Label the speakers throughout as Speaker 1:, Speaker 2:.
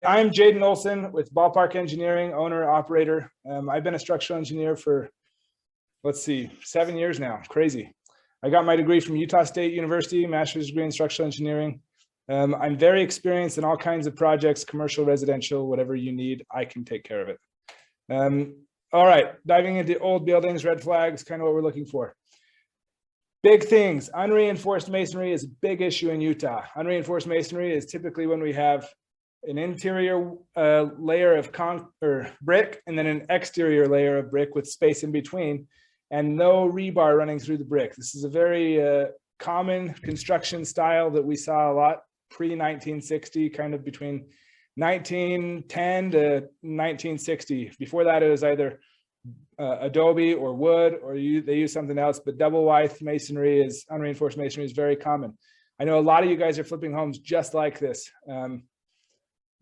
Speaker 1: I'm Jaden Olson with Ballpark Engineering, owner, operator. I've been a structural engineer for, 7 years now. Crazy. I got my degree from Utah State University, master's degree in structural engineering. I'm very experienced in all kinds of projects, commercial, residential, whatever you need, I can take care of it. All right, diving into old buildings, red flags, kind of what we're looking for. Big things. Unreinforced masonry is a big issue in Utah. Unreinforced masonry is typically when we have an interior layer of brick and then an exterior layer of brick with space in between and no rebar running through the brick. This is a very common construction style that we saw a lot pre-1960, kind of between 1910 to 1960. Before that, it was either adobe or wood, or they use something else, but double wide masonry unreinforced masonry is very common. I know a lot of you guys are flipping homes just like this.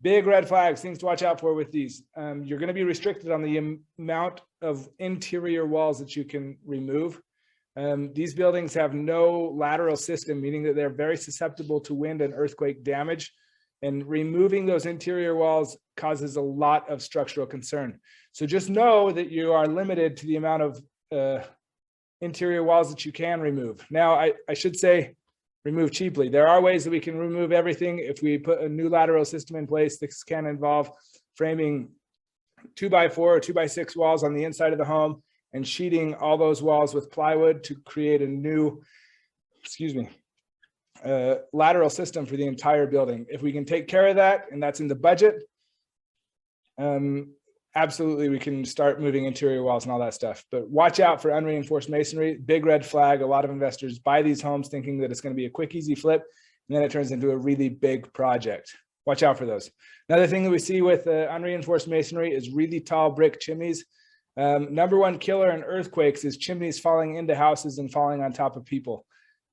Speaker 1: Big red flags, things to watch out for with these. You're going to be restricted on the amount of interior walls that you can remove. These buildings have no lateral system, meaning that they're very susceptible to wind and earthquake damage. And removing those interior walls causes a lot of structural concern. So just know that you are limited to the amount of interior walls that you can remove. Now, I should say, remove cheaply. There are ways that we can remove everything. If we put a new lateral system in place, this can involve framing 2x4 or 2x6 walls on the inside of the home and sheeting all those walls with plywood to create a new, lateral system for the entire building. If we can take care of that, and that's in the budget, absolutely we can start moving interior walls and all that stuff. But watch out for unreinforced masonry. Big red flag. A lot of investors buy these homes thinking that it's going to be a quick, easy flip, and then it turns into a really big project. Watch out for those. Another thing that we see with unreinforced masonry is really tall brick chimneys. Number one killer in earthquakes is chimneys falling into houses and falling on top of people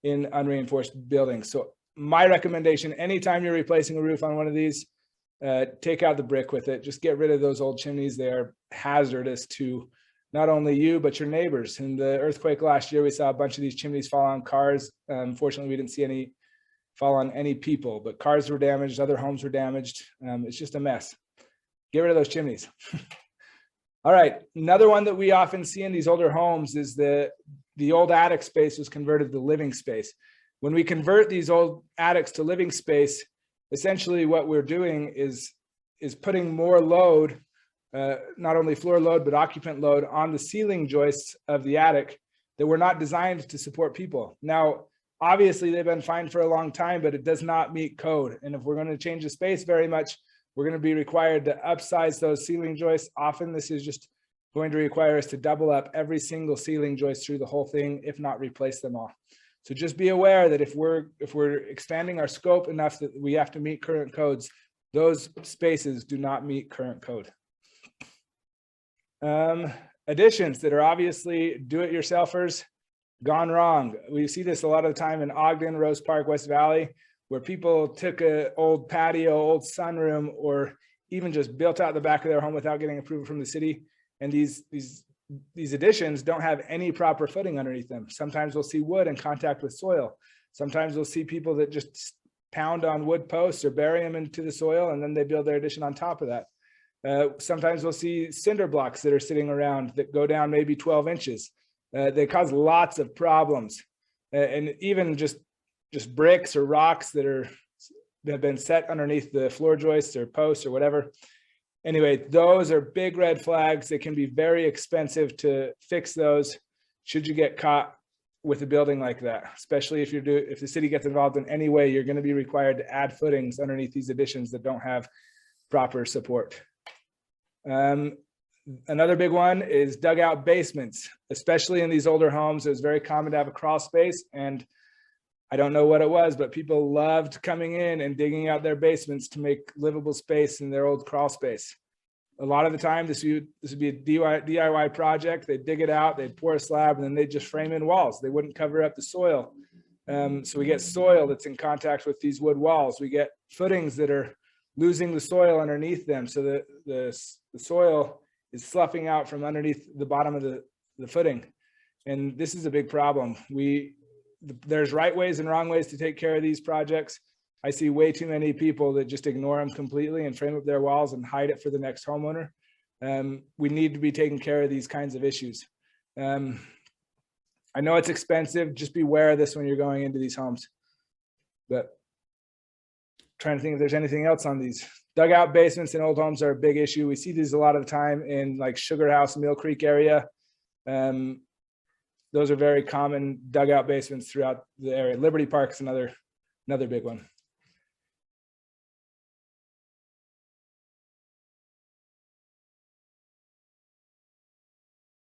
Speaker 1: in unreinforced buildings. So my recommendation, anytime you're replacing a roof on one of these, take out the brick with it. Just get rid of those old chimneys. They're hazardous to not only you, but your neighbors. In the earthquake last year, we saw a bunch of these chimneys fall on cars. Fortunately, we didn't see any fall on any people, but cars were damaged, other homes were damaged. It's just a mess. Get rid of those chimneys. All right, another one that we often see in these older homes is the old attic space was converted to living space. When we convert these old attics to living space, essentially what we're doing is putting more load, not only floor load, but occupant load on the ceiling joists of the attic that were not designed to support people. Now, obviously they've been fine for a long time, but it does not meet code. And if we're going to change the space very much, we're going to be required to upsize those ceiling joists. Often this is just going to require us to double up every single ceiling joist through the whole thing, if not replace them all. So just be aware that if we're expanding our scope enough that we have to meet current codes, those spaces do not meet current code. Additions that are obviously do-it-yourselfers gone wrong. We see this a lot of the time in Ogden, Rose Park, West Valley, where people took an old patio, old sunroom, or even just built out the back of their home without getting approval from the city. And these additions don't have any proper footing underneath them. Sometimes we'll see wood in contact with soil. Sometimes we'll see people that just pound on wood posts or bury them into the soil, and then they build their addition on top of that. Sometimes we'll see cinder blocks that are sitting around that go down maybe 12 inches. They cause lots of problems. And even just bricks or rocks that have been set underneath the floor joists or posts or whatever. Anyway, those are big red flags. They can be very expensive to fix those should you get caught with a building like that, especially if the city gets involved in any way. You're going to be required to add footings underneath these additions that don't have proper support. Another big one is dugout basements, especially in these older homes. It was very common to have a crawl space, and I don't know what it was, but people loved coming in and digging out their basements to make livable space in their old crawl space. A lot of the time, this would be a DIY project. They'd dig it out, they'd pour a slab, and then they'd just frame in walls. They wouldn't cover up the soil. So we get soil that's in contact with these wood walls. We get footings that are losing the soil underneath them. So that the soil is sloughing out from underneath the bottom of the footing. And this is a big problem. There's right ways and wrong ways to take care of these projects. I see way too many people that just ignore them completely and frame up their walls and hide it for the next homeowner. We need to be taking care of these kinds of issues. I know it's expensive. Just be aware of this when you're going into these homes. But trying to think if there's anything else on these. Dugout basements in old homes are a big issue. We see these a lot of the time in like Sugar House, Mill Creek area. Those are very common dugout basements throughout the area. Liberty Park is another big one.